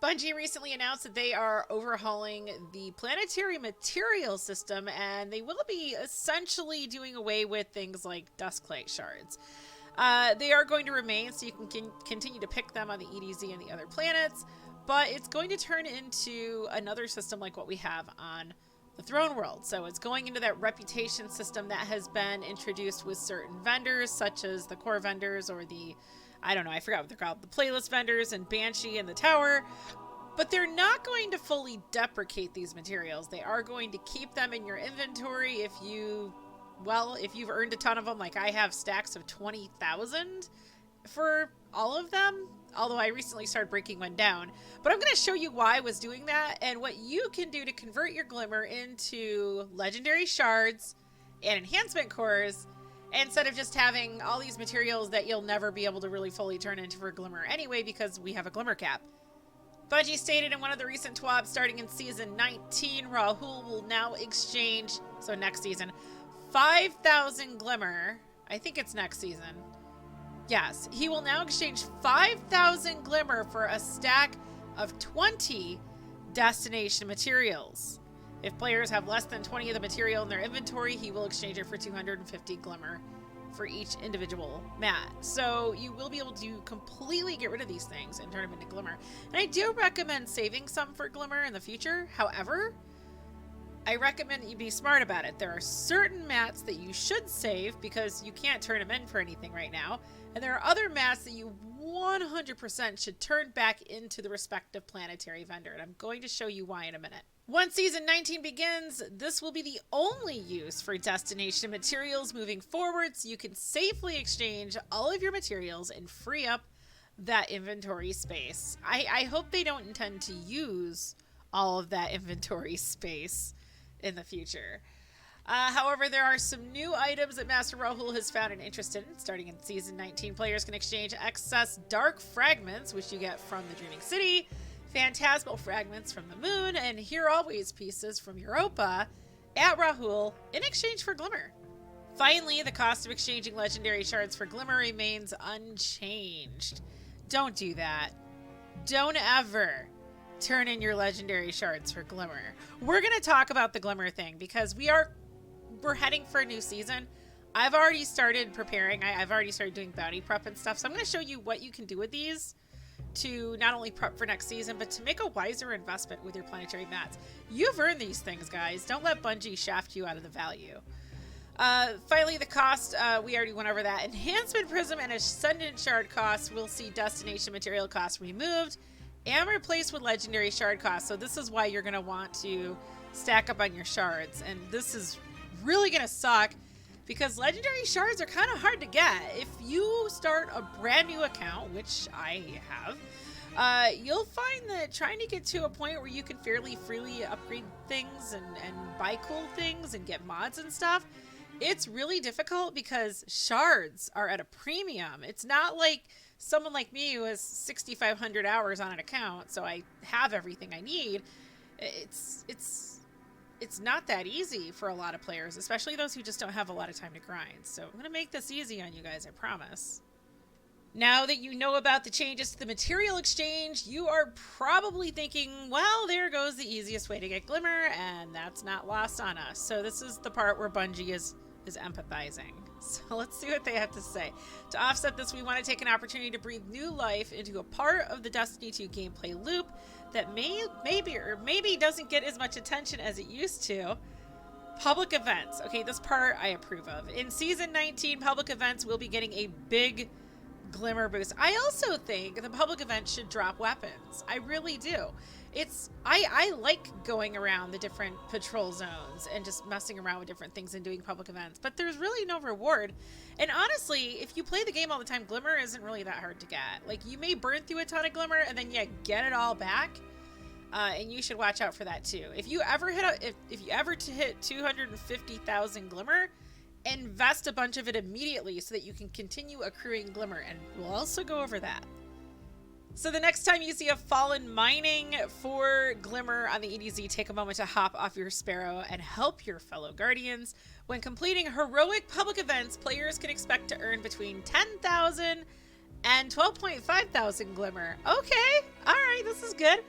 Bungie recently announced that they are overhauling the Planetary material system, and they will be essentially doing away with things like Dusklight shards. They are going to remain, so you can continue to pick them on the EDZ and the other planets, but it's going to turn into another system like what we have on the Throne World. So it's going into that reputation system that has been introduced with certain vendors, such as the core vendors or the, I don't know, I forgot what they're called, the playlist vendors and Banshee and the Tower. But they're not going to fully deprecate these materials. They are going to keep them in your inventory if you've earned a ton of them, like I have stacks of 20,000 for all of them. Although I recently started breaking one down. But I'm going to show you why I was doing that and what you can do to convert your Glimmer into legendary shards and enhancement cores instead of just having all these materials that you'll never be able to really fully turn into for Glimmer anyway because we have a Glimmer cap. Bungie stated in one of the recent TWABs starting in Season 19, Rahool will now exchange, so next season, 5,000 Glimmer. I think it's next season. Yes, he will now exchange 5,000 Glimmer for a stack of 20 destination materials. If players have less than 20 of the material in their inventory, he will exchange it for 250 Glimmer for each individual mat. So you will be able to completely get rid of these things and turn them into Glimmer. And I do recommend saving some for Glimmer in the future. However, I recommend that you be smart about it. There are certain mats that you should save because you can't turn them in for anything right now. And there are other mats that you 100% should turn back into the respective planetary vendor. And I'm going to show you why in a minute. Once Season 19 begins, this will be the only use for destination materials moving forward, so you can safely exchange all of your materials and free up that inventory space. I hope they don't intend to use all of that inventory space in the future. However, there are some new items that Master Rahool has found and interested in. Starting in Season 19, players can exchange excess dark fragments, which you get from the Dreaming City, phantasmal fragments from the moon, and Here Always pieces from Europa at Rahool in exchange for Glimmer. Finally, the cost of exchanging legendary shards for Glimmer remains unchanged. Don't do that. Don't ever turn in your legendary shards for Glimmer. We're going to talk about the Glimmer thing because we're heading for a new season. I've already started preparing. I've already started doing bounty prep and stuff. So I'm going to show you what you can do with these to not only prep for next season, but to make a wiser investment with your planetary mats. You've earned these things, guys. Don't let Bungie shaft you out of the value. Finally, the cost, we already went over that. Enhancement Prism and Ascendant Shard costs will see destination material costs removed and replaced with legendary shard costs. So this is why you're going to want to stack up on your shards. And this is really going to suck because legendary shards are kind of hard to get. If you start a brand new account, which I have, you'll find that trying to get to a point where you can fairly freely upgrade things and buy cool things and get mods and stuff, it's really difficult because shards are at a premium. It's not like someone like me who has 6,500 hours on an account, so I have everything I need. It's not that easy for a lot of players, especially those who just don't have a lot of time to grind. So I'm going to make this easy on you guys, I promise. Now that you know about the changes to the material exchange, you are probably thinking, well, there goes the easiest way to get Glimmer, and that's not lost on us. So this is the part where Bungie is empathizing. So let's see what they have to say. To offset this, we want to take an opportunity to breathe new life into a part of the Destiny 2 gameplay loop that maybe doesn't get as much attention as it used to. Public events. Okay, this part I approve of. In Season 19, public events will be getting a big Glimmer boost. I also think the public event should drop weapons. I really do. I like going around the different patrol zones and just messing around with different things and doing public events, but there's really no reward. And honestly, if you play the game all the time, Glimmer isn't really that hard to get. Like, you may burn through a ton of Glimmer and then you get it all back, and you should watch out for that too. If you ever hit 250,000 Glimmer, invest a bunch of it immediately so that you can continue accruing Glimmer, and we'll also go over that. So the next time you see a Fallen mining for Glimmer on the EDZ, take a moment to hop off your Sparrow and help your fellow Guardians. When completing heroic public events, players can expect to earn between 10,000 and 12,500 Glimmer. Okay, alright. right, this is good.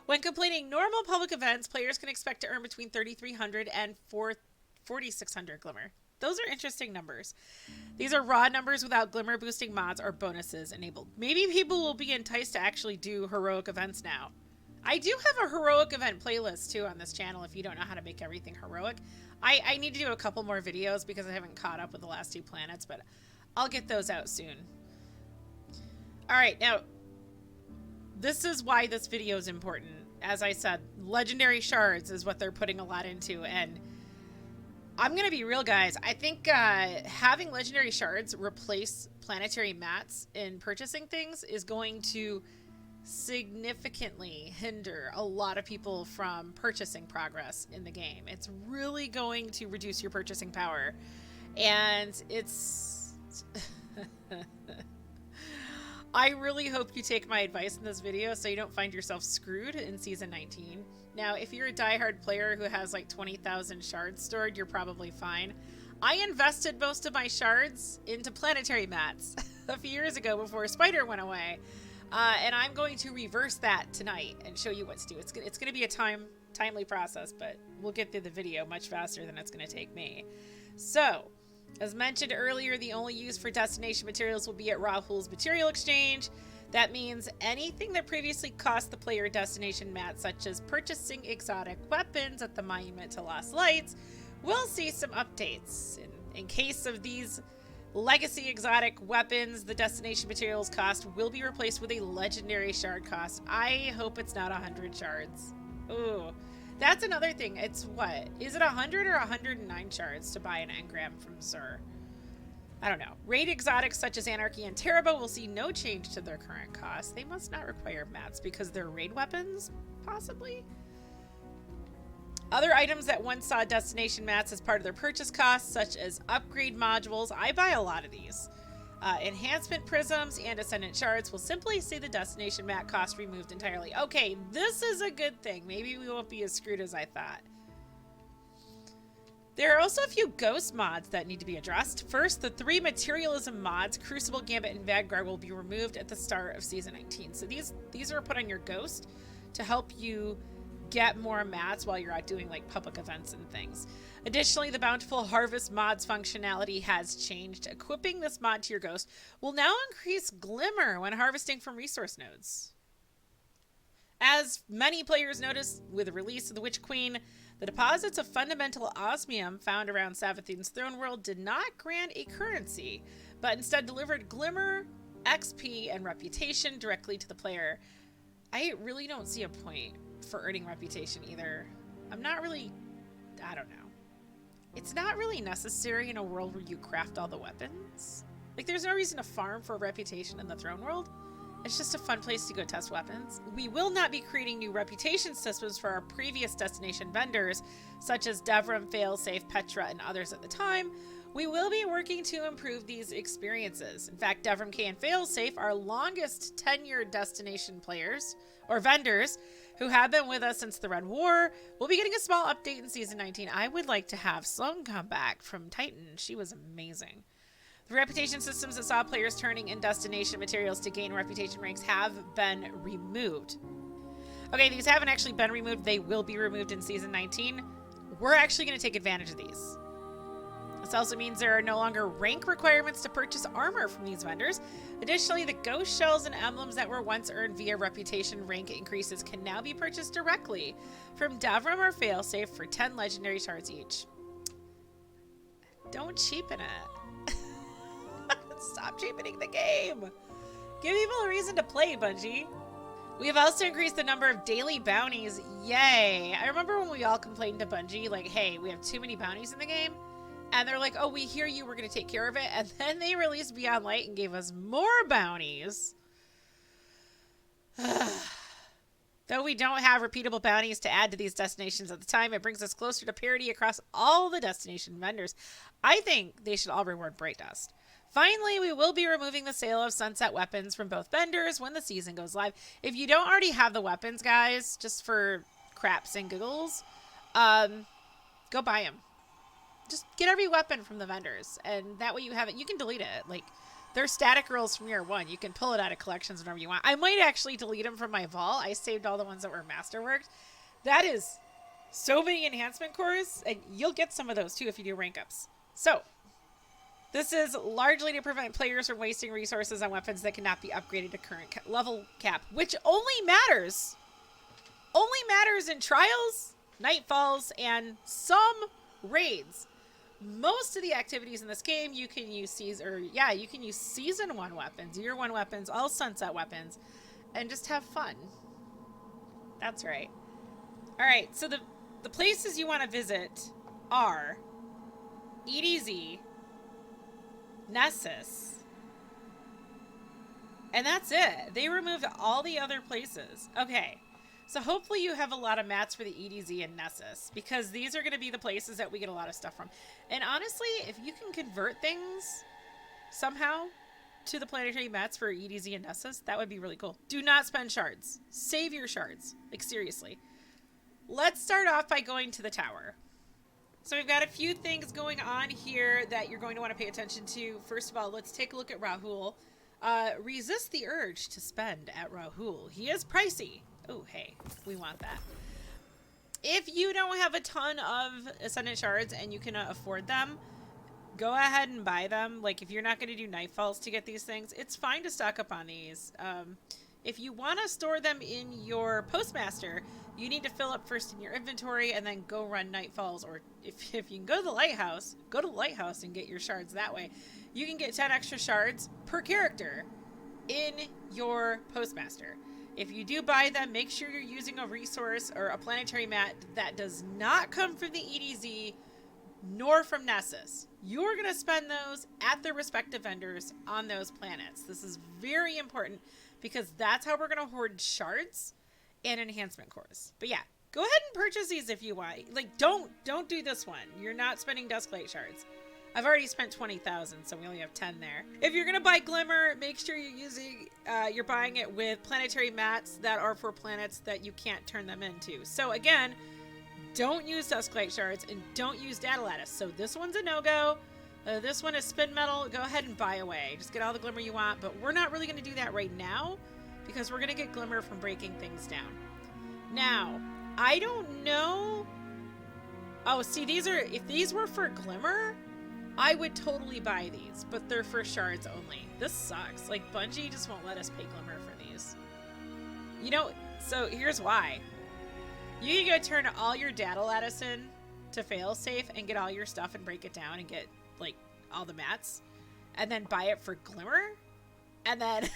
When completing normal public events, players can expect to earn between 3,300 and 4,600 Glimmer. Those are interesting numbers. These are raw numbers without Glimmer boosting mods or bonuses enabled. Maybe people will be enticed to actually do heroic events now. I do have a heroic event playlist too on this channel if you don't know how to make everything heroic. I need to do a couple more videos because I haven't caught up with the last 2 planets, but I'll get those out soon. Alright, now, this is why this video is important. As I said, legendary shards is what they're putting a lot into, and I'm going to be real, guys. I think having legendary shards replace planetary mats in purchasing things is going to significantly hinder a lot of people from purchasing progress in the game. It's really going to reduce your purchasing power. And it's... I really hope you take my advice in this video so you don't find yourself screwed in Season 19. Now, if you're a diehard player who has like 20,000 shards stored, you're probably fine. I invested most of my shards into planetary mats a few years ago before Spider went away. And I'm going to reverse that tonight and show you what to do. It's going to be a timely process, but we'll get through the video much faster than it's going to take me. So, as mentioned earlier, the only use for destination materials will be at Rahool's material exchange. That means anything that previously cost the player destination mat, such as purchasing exotic weapons at the Monument to Lost Lights, will see some updates. In case of these legacy exotic weapons, the destination materials cost will be replaced with a legendary shard cost. I hope it's not 100 shards. Ooh, that's another thing. It's what? Is it 100 or 109 shards to buy an engram from Xur? I don't know. Raid exotics such as Anarchy and Terrabo will see no change to their current cost. They must not require mats because they're raid weapons, possibly? Other items that once saw destination mats as part of their purchase costs, such as upgrade modules, I buy a lot of these. Enhancement prisms and Ascendant shards will simply see the destination mat cost removed entirely. Okay, this is a good thing. Maybe we won't be as screwed as I thought. There are also a few ghost mods that need to be addressed. First, the 3 materialism mods, Crucible, Gambit, and Vanguard, will be removed at the start of Season 19. So these are put on your ghost to help you get more mats while you're out doing like public events and things. Additionally, the Bountiful Harvest mods functionality has changed. Equipping this mod to your ghost will now increase Glimmer when harvesting from resource nodes. As many players noticed with the release of the Witch Queen, the deposits of fundamental osmium found around Savathun's throne world did not grant a currency, but instead delivered Glimmer, XP, and reputation directly to the player. I really don't see a point for earning reputation either. I don't know. It's not really necessary in a world where you craft all the weapons. Like, there's no reason to farm for reputation in the throne world. It's just a fun place to go test weapons. We will not be creating new reputation systems for our previous destination vendors, such as Devrim, Failsafe, Petra, and others at the time. We will be working to improve these experiences. In fact, Devrim Kay and Failsafe, our longest tenured destination players, or vendors, who have been with us since the Red War, will be getting a small update in Season 19. I would like to have Sloan come back from Titan. She was amazing. The reputation systems that saw players turning in destination materials to gain reputation ranks have been removed. Okay, these haven't actually been removed. They will be removed in Season 19. We're actually going to take advantage of these. This also means there are no longer rank requirements to purchase armor from these vendors. Additionally, the ghost shells and emblems that were once earned via reputation rank increases can now be purchased directly from Devrim or Failsafe for 10 legendary shards each. Don't cheapen it. Stop cheapening the game. Give people a reason to play, Bungie. We have also increased the number of daily bounties. Yay. I remember when we all complained to Bungie, like, hey, we have too many bounties in the game. And they're like, oh, we hear you, we're going to take care of it. And then they released Beyond Light and gave us more bounties. Though we don't have repeatable bounties to add to these destinations at the time, it brings us closer to parity across all the destination vendors. I think they should all reward Bright Dust. Finally, we will be removing the sale of sunset weapons from both vendors when the season goes live. If you don't already have the weapons, guys, just for craps and giggles, go buy them. Just get every weapon from the vendors, and that way you have it. You can delete it. Like, They're static rolls from year 1. You can pull it out of collections whenever you want. I might actually delete them from my vault. I saved all the ones that were masterworked. That is so many enhancement cores, and you'll get some of those too if you do rank ups. So, this is largely to prevent players from wasting resources on weapons that cannot be upgraded to current level cap, which only matters in trials, nightfalls, and some raids. Most of the activities in this game you can use season 1 weapons, year 1 weapons, all sunset weapons, and just have fun. That's right. All right, so the places you want to visit are EDZ, Nessus, and that's it. They removed all the other places. Okay, so hopefully you have a lot of mats for the EDZ and Nessus, because these are going to be the places that we get a lot of stuff from. And honestly, if you can convert things somehow to the planetary mats for EDZ and Nessus, that would be really cool. Do not spend shards. Save your shards. Like, seriously. Let's start off by going to the tower. So we've got a few things going on here that you're going to want to pay attention to. First of all, let's take a look at Rahool. Resist the urge to spend at Rahool. He is pricey. Oh, hey, we want that. If you don't have a ton of Ascendant Shards and you can afford them, go ahead and buy them. Like, if you're not going to do Nightfalls to get these things, it's fine to stock up on these. If you want to store them in your Postmaster, you need to fill up first in your inventory and then go run Nightfalls. Or if you can go to the Lighthouse, and get your shards that way. You can get 10 extra shards per character in your Postmaster. If you do buy them, make sure you're using a resource or a planetary mat that does not come from the EDZ nor from Nessus. You're going to spend those at their respective vendors on those planets. This is very important because that's how we're going to hoard shards and enhancement cores. But yeah, go ahead and purchase these if you want. Like, don't do this one. You're not spending Dusklight shards. I've already spent 20,000, so we only have 10 there. If you're gonna buy Glimmer, make sure you're buying it with planetary mats that are for planets that you can't turn them into. So again, don't use Dusklight shards and don't use Data Lattice. So this one's a no-go. This one is spin metal. Go ahead and buy away. Just get all the Glimmer you want, but we're not really gonna do that right now because we're gonna get Glimmer from breaking things down. Now, I don't know. Oh, see, if these were for Glimmer, I would totally buy these, but they're for shards only. This sucks. Like, Bungie just won't let us pay Glimmer for these. You know, so here's why. You can go turn all your Data Lattice in to Failsafe and get all your stuff and break it down and get, like, all the mats. And then buy it for Glimmer. And then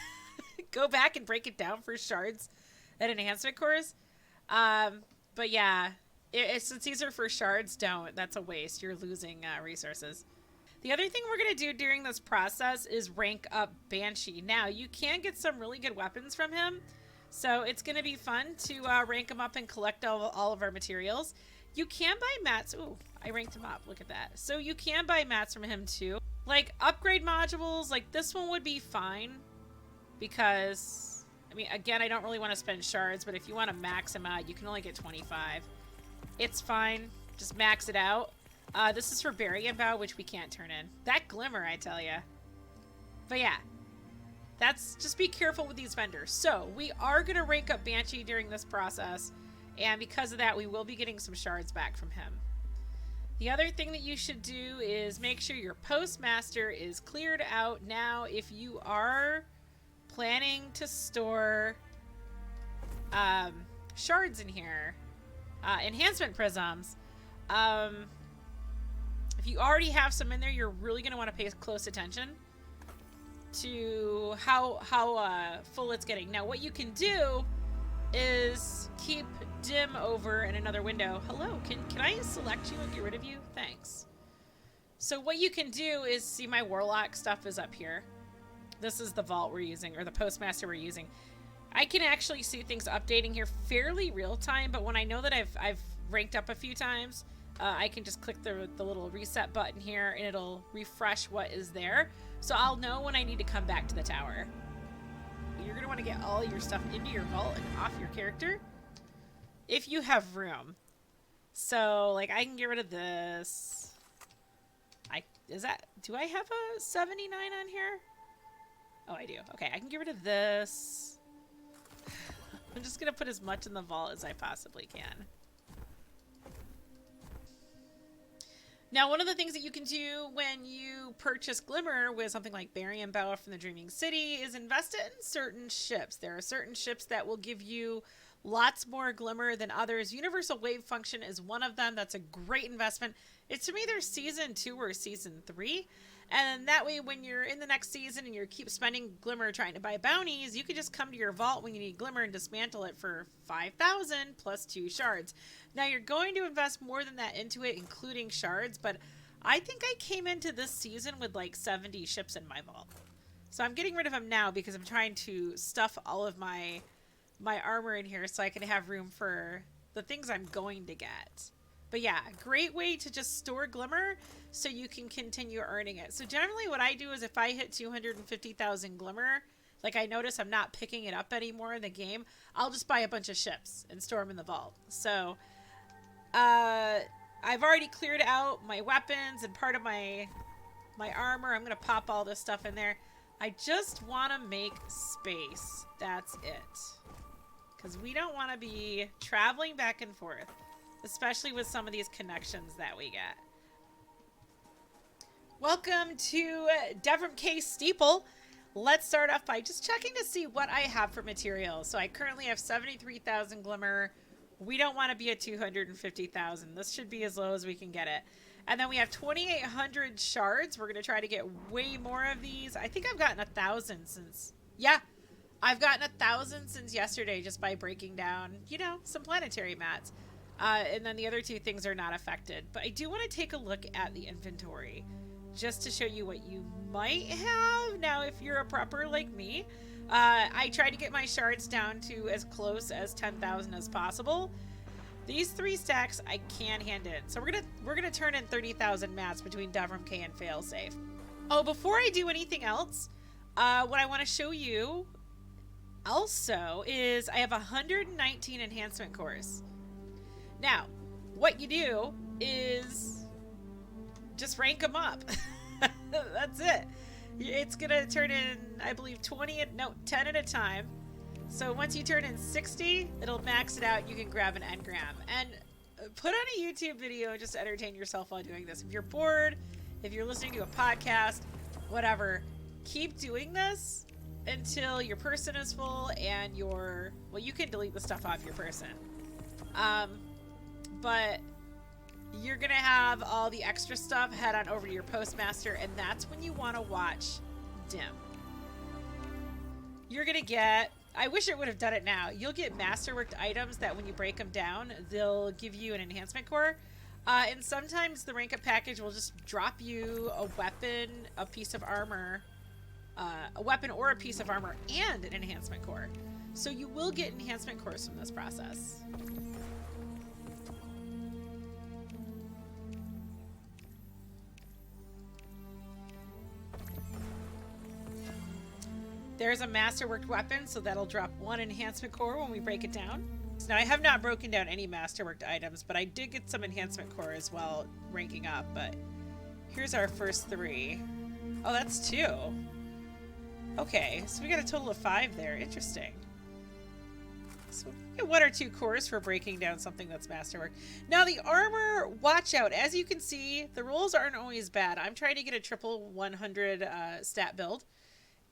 go back and break it down for shards and enhancement cores. But yeah, since these are for shards, don't. That's a waste. You're losing resources. The other thing we're going to do during this process is rank up Banshee. Now, you can get some really good weapons from him, so it's going to be fun to rank him up and collect all of our materials. You can buy mats. Ooh, I ranked him up. Look at that. So you can buy mats from him too. Like, upgrade modules, like this one would be fine because, I mean, again, I don't really want to spend shards, but if you want to max him out, you can only get 25. It's fine. Just max it out. This is for Berry and Bow, which we can't turn in. That Glimmer, I tell ya. But yeah, just be careful with these vendors. So we are going to rank up Banshee during this process, and because of that, we will be getting some shards back from him. The other thing that you should do is make sure your Postmaster is cleared out. Now, if you are planning to store shards in here, enhancement prisms, if you already have some in there, you're really going to want to pay close attention to how full it's getting. Now, what you can do is keep dim over in another window. Hello, can I select you and get rid of you? Thanks. So what you can do is see my Warlock stuff is up here. This is the vault we're using, or the Postmaster we're using. I can actually see things updating here fairly real time, but when I know that I've ranked up a few times, I can just click the little reset button here and it'll refresh what is there. So I'll know when I need to come back to the tower. You're going to want to get all your stuff into your vault and off your character if you have room. So, like, I can get rid of this. Do I have a 79 on here? Oh, I do. Okay, I can get rid of this. I'm just going to put as much in the vault as I possibly can. Now, one of the things that you can do when you purchase Glimmer with something like Barium Bow from the Dreaming City is invest it in certain ships. There are certain ships that will give you lots more Glimmer than others. Universal Wave Function is one of them. That's a great investment. It's from either Season 2 or Season 3. And that way, when you're in the next season and you keep spending Glimmer trying to buy bounties, you can just come to your vault when you need Glimmer and dismantle it for 5,000 plus 2 shards. Now, you're going to invest more than that into it, including shards, but I think I came into this season with like 70 ships in my vault. So I'm getting rid of them now because I'm trying to stuff all of my armor in here so I can have room for the things I'm going to get. But yeah, great way to just store Glimmer so you can continue earning it. So generally what I do is if I hit 250,000 Glimmer, like I notice I'm not picking it up anymore in the game, I'll just buy a bunch of ships and store them in the vault. So I've already cleared out my weapons and part of my armor. I'm going to pop all this stuff in there. I just want to make space. That's it. Because we don't want to be traveling back and forth, especially with some of these connections that we get. Welcome to Devrim Kay Steeple. Let's start off by just checking to see what I have for materials. So I currently have 73,000 Glimmer. We don't want to be at 250,000. This should be as low as we can get it. And then we have 2,800 shards. We're going to try to get way more of these. I think I've gotten 1,000 since... Yeah, I've gotten 1,000 since yesterday just by breaking down, you know, some planetary mats. And then the other two things are not affected. But I do want to take a look at the inventory just to show you what you might have. Now, if you're a prepper like me, I try to get my shards down to as close as 10,000 as possible. These 3 stacks I can hand in. So we're gonna turn in 30,000 mats between Devrim Kay and Failsafe. Oh, before I do anything else, what I want to show you also is I have 119 enhancement cores. Now, what you do is just rank them up. That's it. It's gonna turn in, I believe, 10 at a time. So once you turn in 60, it'll max it out. You can grab an engram and put on a YouTube video and just entertain yourself while doing this. If you're bored, if you're listening to a podcast, whatever, keep doing this until your person is full and well, you can delete the stuff off your person. But you're gonna have all the extra stuff head on over to your Postmaster, and that's when you want to watch Dim. You're gonna get, I wish it would have done it now, you'll get masterworked items that when you break them down, they'll give you an enhancement core. And sometimes the rank up package will just drop you a weapon, a piece of armor, a weapon or a piece of armor, and an enhancement core. So you will get enhancement cores from this process. There's a masterworked weapon, so that'll drop 1 enhancement core when we break it down. So now I have not broken down any masterworked items, but I did get some enhancement core as well, ranking up. But here's our first 3. Oh, that's 2. Okay, so we got a total of 5 there. Interesting. So we get 1 or 2 cores for breaking down something that's masterwork. Now the armor, watch out. As you can see, the rolls aren't always bad. I'm trying to get a triple 100 stat build.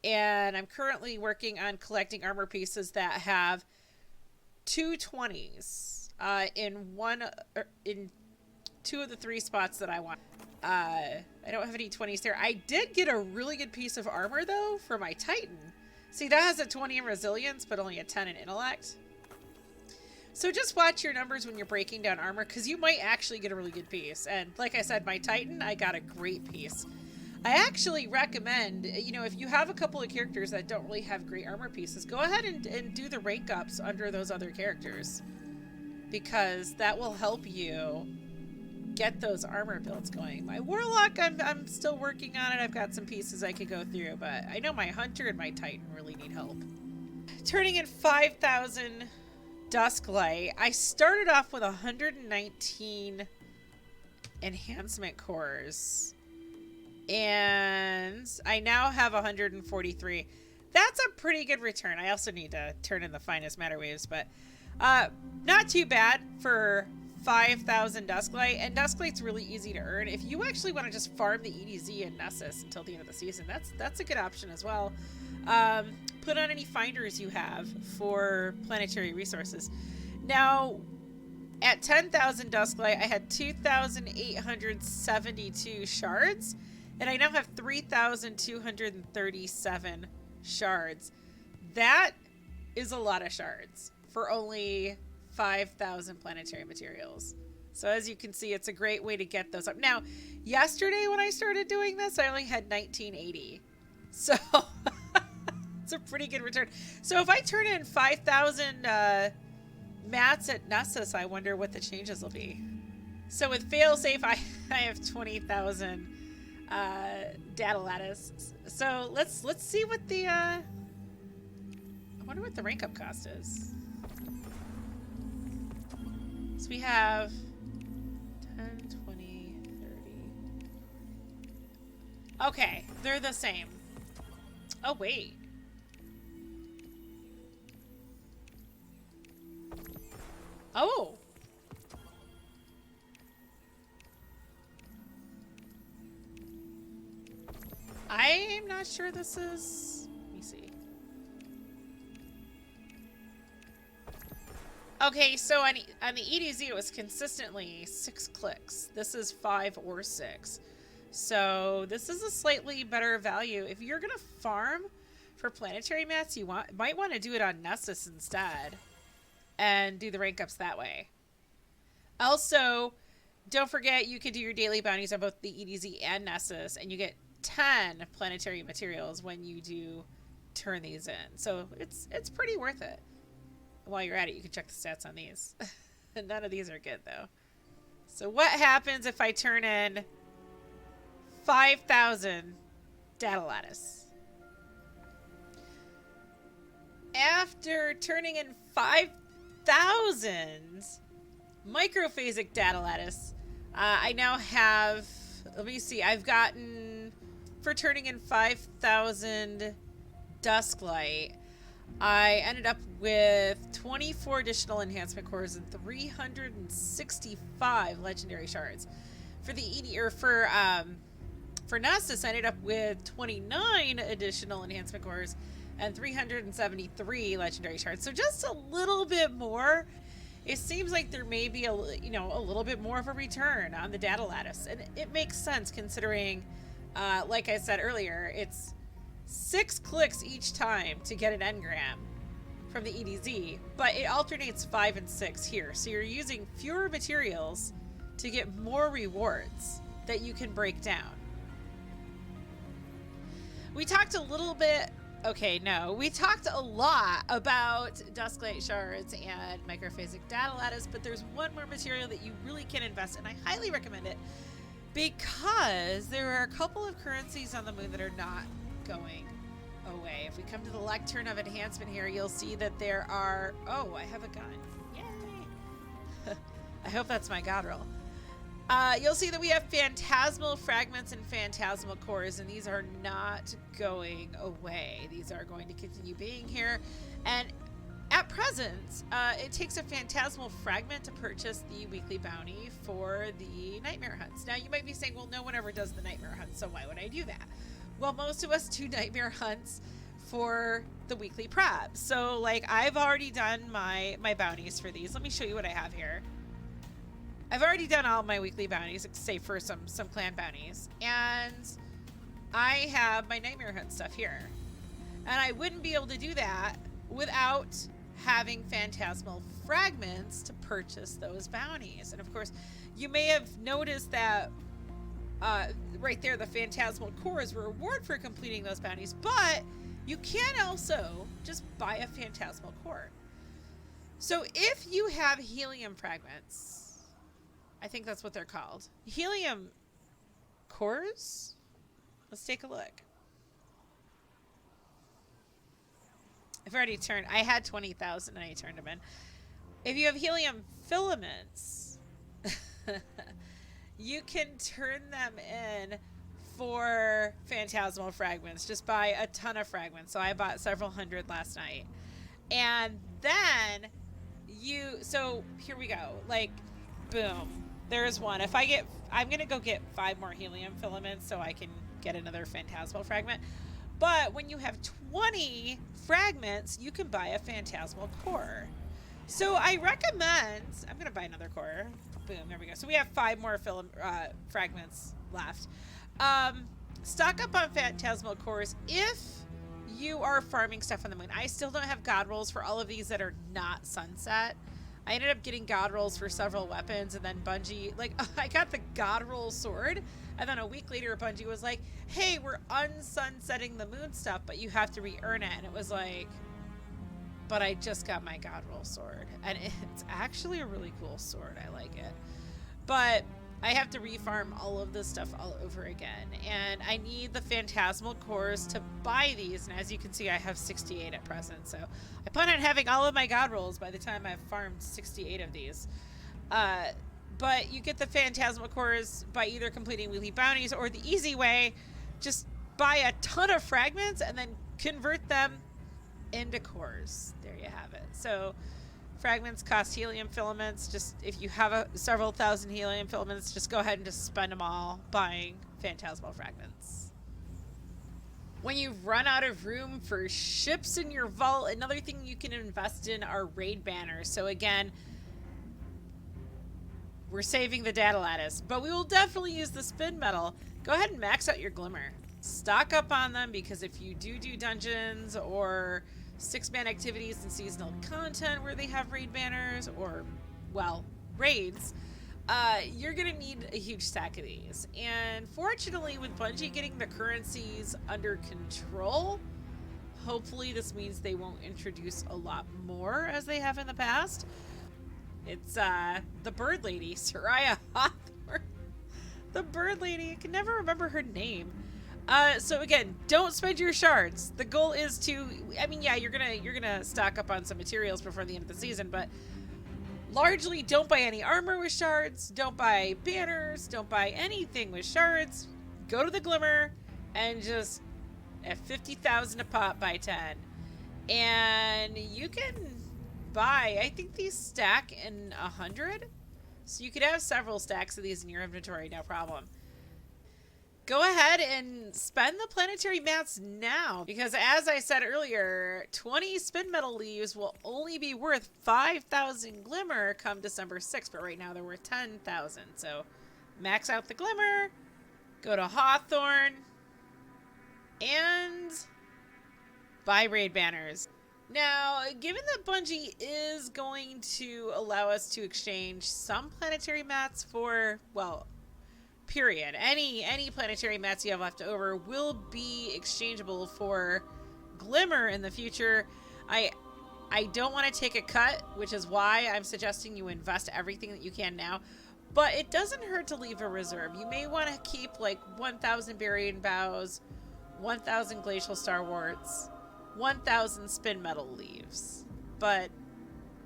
And I'm currently working on collecting armor pieces that have 2 20s in 2 of the 3 spots that I want. I don't have any 20s there. I did get a really good piece of armor though for my Titan. See, that has a 20 in resilience, but only a 10 in intellect. So just watch your numbers when you're breaking down armor, because you might actually get a really good piece. And like I said, my Titan, I got a great piece. I actually recommend, you know, if you have a couple of characters that don't really have great armor pieces, go ahead and do the rank ups under those other characters, because that will help you get those armor builds going. My Warlock, I'm still working on it. I've got some pieces I could go through, but I know my Hunter and my Titan really need help. Turning in 5,000 Dusklight, I started off with 119 enhancement cores. And I now have 143. that's a pretty good return. I also need to turn in the finest matter waves, but not too bad for 5,000 Dusklight. And Dusklight's really easy to earn. If you actually want to just farm the EDZ and Nessus until the end of the season, that's a good option as well. Put on any finders you have for planetary resources. Now, at 10,000 Dusklight, I had 2,872 shards, and I now have 3,237 shards. That is a lot of shards for only 5,000 planetary materials. So as you can see, it's a great way to get those up. Now, yesterday when I started doing this, I only had 1980. So it's a pretty good return. So if I turn in 5,000 mats at Nessus, I wonder what the changes will be. So with Failsafe, I have 20,000 data lattice. So let's see what the I wonder what the rank up cost is. So we have 10, 20, 30. Okay, they're the same. Oh wait. Oh. I'm not sure this is... Let me see. Okay, so on the EDZ it was consistently 6 clicks. This is 5 or 6. So this is a slightly better value. If you're gonna farm for planetary mats, you might want to do it on Nessus instead and do the rank ups that way. Also, don't forget you can do your daily bounties on both the EDZ and Nessus, and you get 10 planetary materials when you do turn these in. So it's pretty worth it. While you're at it, you can check the stats on these. None of these are good though. So what happens if I turn in 5,000 data lattice? After turning in 5,000 microphasic data lattice, I now have, let me see, I've gotten, for turning in 5,000 Dusklight, I ended up with 24 additional enhancement cores and 365 legendary shards. For the for Nessus, I ended up with 29 additional enhancement cores and 373 legendary shards. So just a little bit more. It seems like there may be a little bit more of a return on the data lattice, and it makes sense considering, like I said earlier, it's 6 clicks each time to get an engram from the EDZ, but it alternates 5 and 6 here. So you're using fewer materials to get more rewards that you can break down. We talked a little bit, we talked a lot about Dusklight shards and microphasic data lattice, but there's one more material that you really can invest in. I highly recommend it because there are a couple of currencies on the moon that are not going away. If we come to the lectern of enhancement here, you'll see that there are... Oh, I have a gun. Yay! I hope that's my god roll. You'll see that we have phantasmal fragments and phantasmal cores, and these are not going away. These are going to continue being here. And at present, it takes a phantasmal fragment to purchase the weekly bounty for the nightmare hunts. Now, you might be saying, well, no one ever does the nightmare hunts, so why would I do that? Well, most of us do nightmare hunts for the weekly prep. So, like, I've already done my bounties for these. Let me show you what I have here. I've already done all my weekly bounties, save for some clan bounties. And I have my nightmare hunt stuff here. And I wouldn't be able to do that without having phantasmal fragments to purchase those bounties. And of course, you may have noticed that right there, the phantasmal core is a reward for completing those bounties, but you can also just buy a phantasmal core. So if you have helium fragments, I think that's what they're called. Helium cores? Let's take a look. I've already turned, I had 20,000 and I turned them in. If you have helium filaments, you can turn them in for phantasmal fragments. Just buy a ton of fragments. So I bought several hundred last night. And then so here we go. Like, boom. There's one. I'm going to go get 5 more helium filaments so I can get another phantasmal fragment. But when you have 20 fragments, you can buy a phantasmal core. So I recommend, I'm going to buy another core. Boom, there we go. So we have 5 more fragments left. Stock up on phantasmal cores if you are farming stuff on the moon. I still don't have god rolls for all of these that are not sunset. I ended up getting god rolls for several weapons, and then Bungie, like, I got the god roll sword, and then a week later Bungie was like, hey, we're unsunsetting the moon stuff, but you have to re-earn it. And it was like, but I just got my god roll sword, and it's actually a really cool sword. I like it, but I have to refarm all of this stuff all over again, and I need the phantasmal cores to buy these, and as you can see, I have 68 at present, so I plan on having all of my god rolls by the time I've farmed 68 of these. But you get the phantasmal cores by either completing weekly bounties, or the easy way, just buy a ton of fragments and then convert them into cores. There you have it. So fragments cost helium filaments. Just if you have several thousand helium filaments, just go ahead and just spend them all buying phantasmal fragments. When you've run out of room for ships in your vault, another thing you can invest in are raid banners. So again, we're saving the data lattice, but we will definitely use the spin metal. Go ahead and max out your Glimmer. Stock up on them, because if you do dungeons or 6-man activities and seasonal content where they have raid banners, or, well, raids, you're gonna need a huge stack of these. And fortunately, with Bungie getting the currencies under control, hopefully this means they won't introduce a lot more as they have in the past. It's the bird lady, Soraya Hawthorne. The bird lady, I can never remember her name. So again, don't spend your shards. The goal is to, I mean, yeah, you're gonna stock up on some materials before the end of the season, but largely don't buy any armor with shards, don't buy banners, don't buy anything with shards. Go to the Glimmer and just at 50,000 a pop, buy 10. And you can buy, I think these stack in 100. So you could have several stacks of these in your inventory, no problem. Go ahead and spend the planetary mats now, because as I said earlier, 20 spin metal leaves will only be worth 5,000 Glimmer come December 6th, but right now they're worth 10,000. So max out the Glimmer, go to Hawthorne, and buy raid banners. Now, given that Bungie is going to allow us to exchange some planetary mats for, well, period. Any planetary mats you have left over will be exchangeable for Glimmer in the future. I don't want to take a cut, which is why I'm suggesting you invest everything that you can now. But it doesn't hurt to leave a reserve. You may want to keep like 1,000 Barian Bows, 1,000 Glacial Starwarts, 1,000 spin metal leaves, but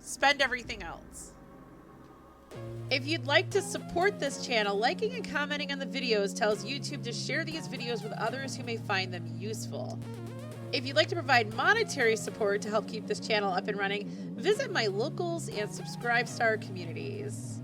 spend everything else. If you'd like to support this channel, liking and commenting on the videos tells YouTube to share these videos with others who may find them useful. If you'd like to provide monetary support to help keep this channel up and running, visit my locals and subscribe star communities.